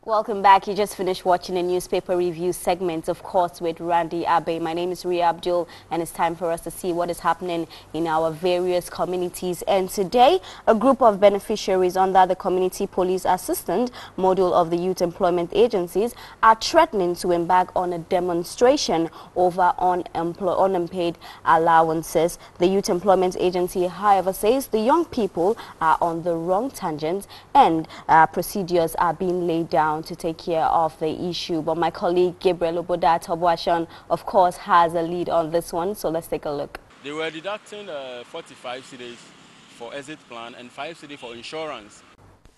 Welcome back. You just finished watching a newspaper review segment, of course, with Randy Abe. My name is Ria Abdul, and it's time for us to see what is happening in our various communities. And today, a group of beneficiaries under the Community Police Assistant module of the Youth Employment Agencies are threatening to embark on a demonstration over unpaid allowances. The Youth Employment Agency, however, says the young people are on the wrong tangent and procedures are being laid down to take care of the issue. But my colleague Gabriel Oboda Tobwashan, of course, has a lead on this one, so let's take a look. They were deducting 45 cedis for exit plan and 5 cedis for insurance.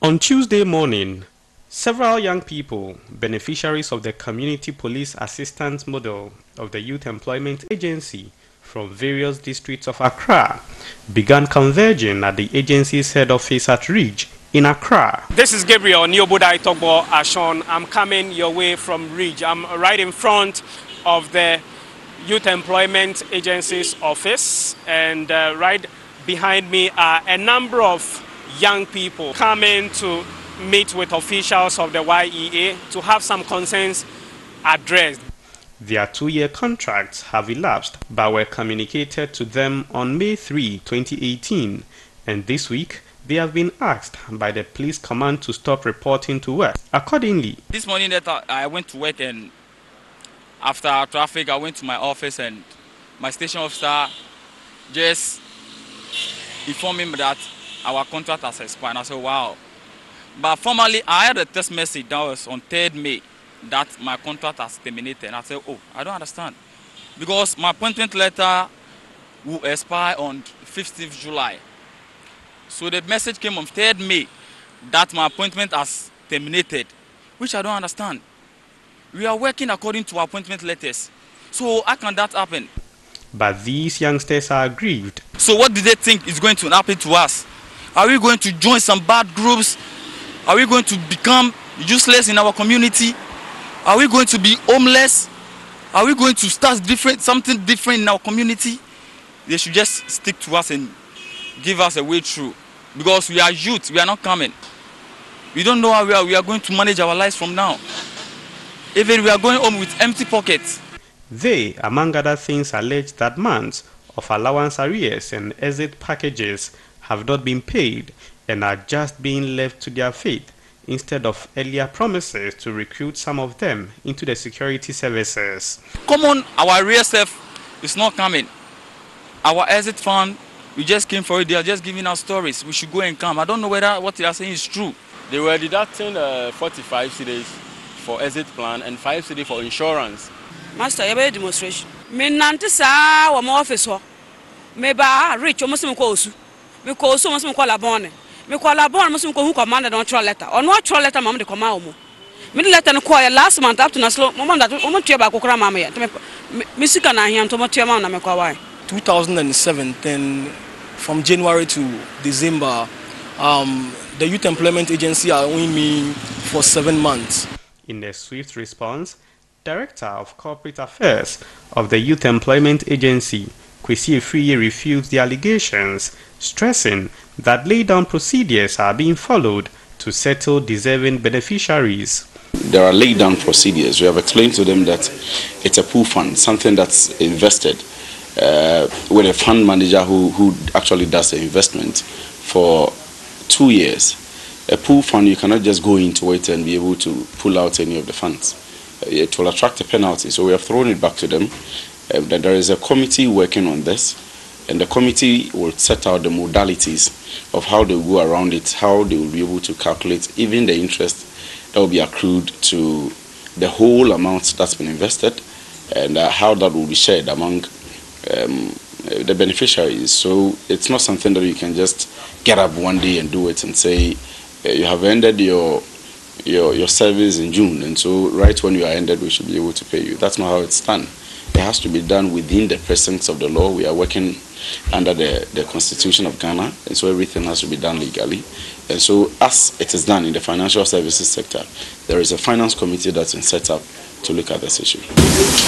On Tuesday morning, several young people, beneficiaries of the Community Police Assistance model of the Youth Employment Agency from various districts of Accra, began converging at the agency's head office at Ridge in Accra. This is Gabriel Niobodai Togbo Ashon. I'm coming your way from Ridge. I'm right in front of the Youth Employment Agency's office, and right behind me are a number of young people coming to meet with officials of the YEA to have some concerns addressed. Their 2-year contracts have elapsed but were communicated to them on May 3, 2018, and this week they have been asked by the police command to stop reporting to work. Accordingly, this morning that I went to work, and after traffic I went to my office, and my station officer just informed me that our contract has expired. I said, wow. But formally I had a text message that was on 3rd May that my contract has terminated. And I said, oh, I don't understand. Because my appointment letter will expire on 15th July. So the message came on 3rd May that my appointment has terminated, which I don't understand. We are working according to our appointment letters. So how can that happen? But these youngsters are aggrieved. So what do they think is going to happen to us? Are we going to join some bad groups? Are we going to become useless in our community? Are we going to be homeless? Are we going to start something different in our community? They should just stick to us and give us a way through, because we are youth. We are not coming. We don't know how we are going to manage our lives from now. Even we are going home with empty pockets. They, among other things, allege that months of allowance arrears and exit packages have not been paid and are just being left to their fate, instead of earlier promises to recruit some of them into the security services. Come on, our arrears is not coming. Our exit fund, we just came for it. They are just giving us stories. We should go and come. I don't know whether what they are saying is true. They were deducting 45 cedis for exit plan and 5 cedis for insurance. Master, you have a demonstration. Me nante sa wa mo office ho. Me ba rich o mo se me ko osu. Me ko osu mo se me ko labone. Me ko labone mo se me ko hu command don throw letter. Ono throw letter mama de command mo. Me the letter no call last month up to na slow. Mama that o mo tua ba kokora mama ya. Me sika na ahia to mo tua mama na me ko why. 2017, from January to December, the Youth Employment Agency are owing me for 7 months. In a swift response, Director of Corporate Affairs of the Youth Employment Agency, Kwesi Efriye, refused the allegations, stressing that laid-down procedures are being followed to settle deserving beneficiaries. There are laid-down procedures. We have explained to them that it's a pool fund, something that's invested with a fund manager who actually does the investment for 2 years. A pool fund, you cannot just go into it and be able to pull out any of the funds. It will attract a penalty. So we have thrown it back to them. That there is a committee working on this, and the committee will set out the modalities of how they will go around it, how they will be able to calculate even the interest that will be accrued to the whole amount that's been invested, and how that will be shared among the beneficiaries. So it's not something that you can just get up one day and do it and say you have ended your service in June, and so right when you are ended we should be able to pay you. That's not how it's done. It has to be done within the presence of the law. We are working under the Constitution of Ghana, and so everything has to be done legally. And so as it is done in the financial services sector, there is a finance committee that's been set up to look at this issue.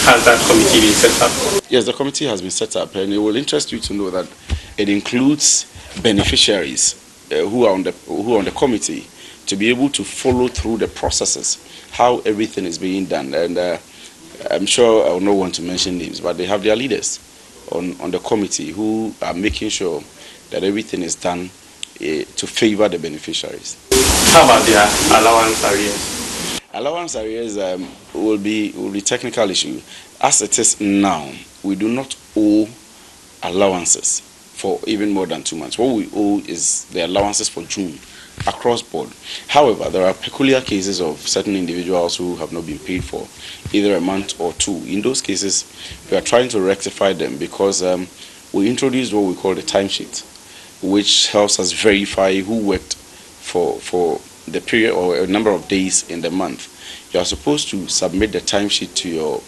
Has that committee been set up? Yes, the committee has been set up, and it will interest you to know that it includes beneficiaries who are on the committee to be able to follow through the processes, how everything is being done. And I'm sure I will not want to mention names, but they have their leaders on the committee who are making sure that everything is done to favor the beneficiaries. How about their allowance arrears? Allowance arrears will be technical issue. As it is now, we do not owe allowances for even more than 2 months. What we owe is the allowances for June across board. However, there are peculiar cases of certain individuals who have not been paid for either a month or two. In those cases, we are trying to rectify them because we introduced what we call the timesheet, which helps us verify who worked for the period or a number of days in the month. You are supposed to submit the timesheet to your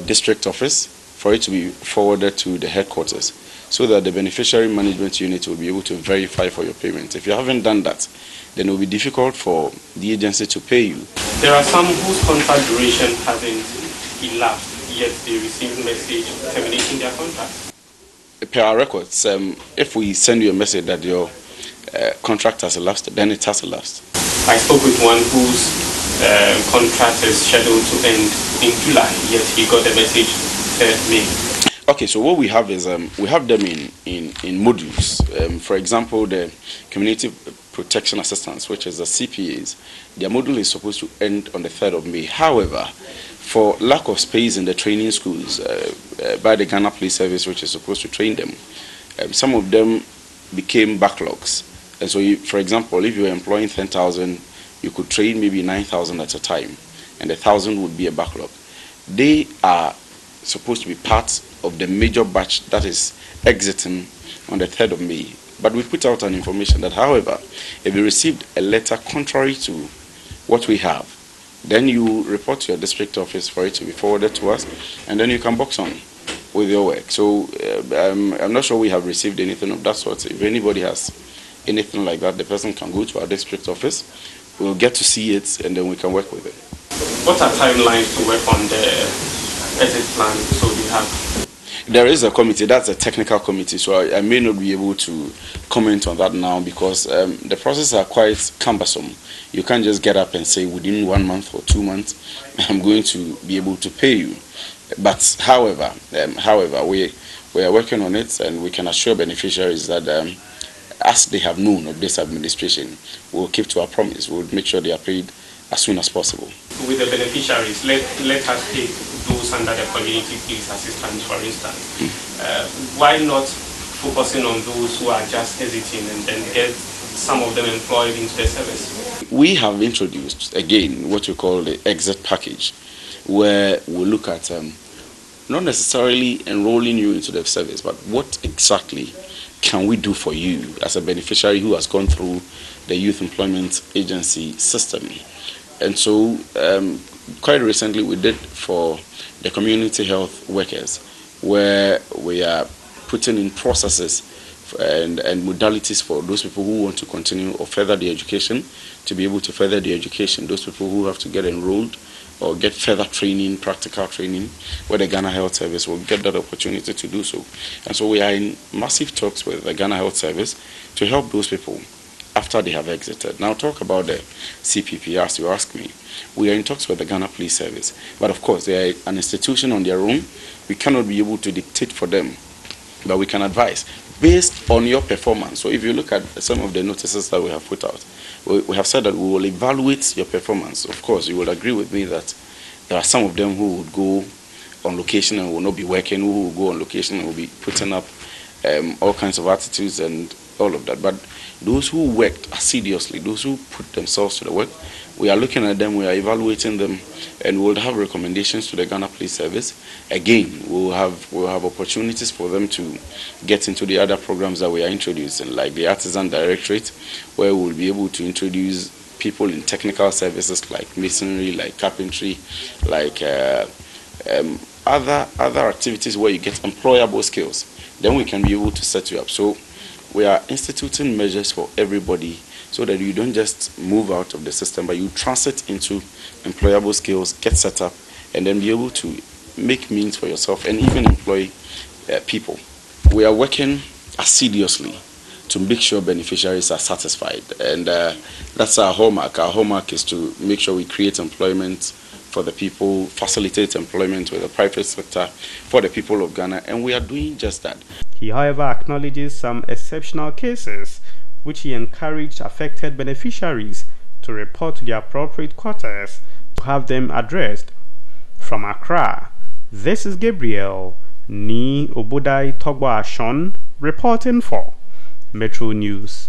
district office for it to be forwarded to the headquarters, so that the beneficiary management unit will be able to verify for your payment. If you haven't done that, then it will be difficult for the agency to pay you. There are some whose contract duration hasn't elapsed, yet they receive message terminating their contract. Per our records, if we send you a message that your contract has elapsed, then it has elapsed. I spoke with one whose contract is scheduled to end in July, yet he got the message 3rd May. Okay, so what we have is we have them in modules. For example, the Community Protection Assistance, which is the CPAs, their module is supposed to end on the 3rd of May. However, for lack of space in the training schools by the Ghana Police Service, which is supposed to train them, some of them became backlogs. And so, for example, if you're employing 10,000, you could train maybe 9,000 at a time, and 1,000 would be a backlog. They are supposed to be part of the major batch that is exiting on the 3rd of May. But we put out an information that, however, if you received a letter contrary to what we have, then you report to your district office for it to be forwarded to us, and then you can box on with your work. So I'm not sure we have received anything of that sort. If anybody has anything like that, the person can go to our district office. We'll get to see it, and then we can work with it. What are timelines to work on the exit plan? So we have. There is a committee, that's a technical committee, so I may not be able to comment on that now because the processes are quite cumbersome. You can't just get up and say within 1 month or 2 months, I'm going to be able to pay you. But however, we are working on it, and we can assure beneficiaries that as they have known of this administration, we'll keep to our promise. We'll make sure they are paid as soon as possible. With the beneficiaries, let us take those under the community police assistance, for instance. Why not focusing on those who are just hesitating and then get some of them employed into the service? We have introduced, again, what we call the exit package, where we look at not necessarily enrolling you into the service, but what exactly can we do for you as a beneficiary who has gone through the Youth Employment Agency system. And so quite recently we did for the community health workers, where we are putting in processes and modalities for those people who want to continue or further the education, to be able to further the education. Those people who have to get enrolled or get further training, practical training, where the Ghana Health Service will get that opportunity to do so. And so we are in massive talks with the Ghana Health Service to help those people after they have exited. Now talk about the CPP, as you ask me. We are in talks with the Ghana Police Service, but of course they are an institution on their own. We cannot be able to dictate for them, but we can advise based on your performance. So if you look at some of the notices that we have put out, we have said that we will evaluate your performance. Of course, you will agree with me that there are some of them who would go on location and will not be working, who will go on location and will be putting up all kinds of attitudes and all of that. But those who worked assiduously, those who put themselves to the work, we are looking at them, we are evaluating them, and we'll have recommendations to the Ghana Police Service. Again, we'll have opportunities for them to get into the other programs that we are introducing, like the Artisan Directorate, where we'll be able to introduce people in technical services like masonry, like carpentry, like other activities where you get employable skills. Then we can be able to set you up. So we are instituting measures for everybody, so that you don't just move out of the system, but you transit into employable skills, get set up, and then be able to make means for yourself and even employ people. We are working assiduously to make sure beneficiaries are satisfied. And that's our hallmark. Our hallmark is to make sure we create employment for the people, facilitate employment with the private sector for the people of Ghana, and we are doing just that. He, however, acknowledges some exceptional cases which he encouraged affected beneficiaries to report to the appropriate quarters to have them addressed. From Accra, this is Gabriel Ni Obudai Togwa Ashon reporting for Metro News.